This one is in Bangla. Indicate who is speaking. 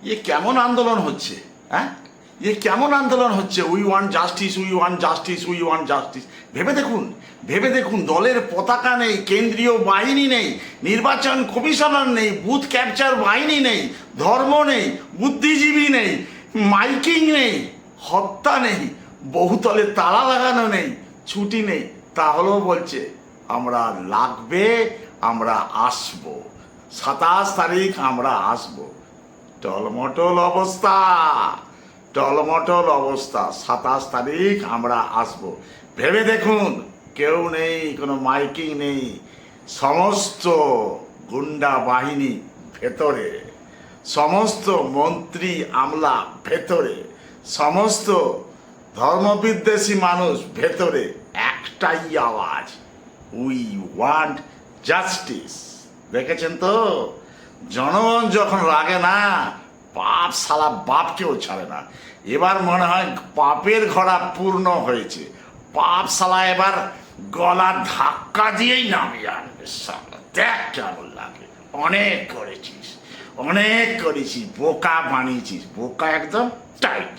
Speaker 1: ये কেমন আন্দোলন হচ্ছে? হ্যাঁ, ये কেমন আন্দোলন হচ্ছে? We want justice, we want justice, we want justice. ভেবে দেখুন, দলের পতাকা নেই, কেন্দ্রীয় বাহিনী নেই, নির্বাচন কমিশনার নেই, বুথ ক্যাপচার বাহিনী নেই, ধর্ম নেই, বুদ্ধিজীবী নেই, মাইকিং নেই, হত্যা নেই, বহুতলে তালা লাগানো নেই, ছুটি নেই, তাহলেও বলছে আমরা লাগবে, আমরা আসবো, 27 তারিখ আমরা আসবো। টলমটল অবস্থা, টলমটল অবস্থা, 27 তারিখ আমরা আসবো। ভেবে দেখুন, কেউ নেই, কোনো মাইকিং নেই, সমস্ত গুন্ডা বাহিনী ভেতরে, সমস্ত মন্ত্রী আমলা ভেতরে, সমস্ত ধর্মবিদ্বেষী মানুষ ভেতরে, একটাই আওয়াজ, উই ওয়ান্ট জাস্টিস। দেখেছেন তো, জনগণ যখন লাগে না, পাপ সালা বাপকেও ছাড়ে না। এবার মনে হয় পাপের ঘোড়া পূর্ণ হয়েছে, পাপ সালা এবার গলা ধাক্কা দিয়েই নামিয়ে আনবে। সালা দেখ কেমন লাগে, অনেক করেছিস, অনেক করেছিস, বোকা বানিয়েছিস, বোকা একদম টাইট।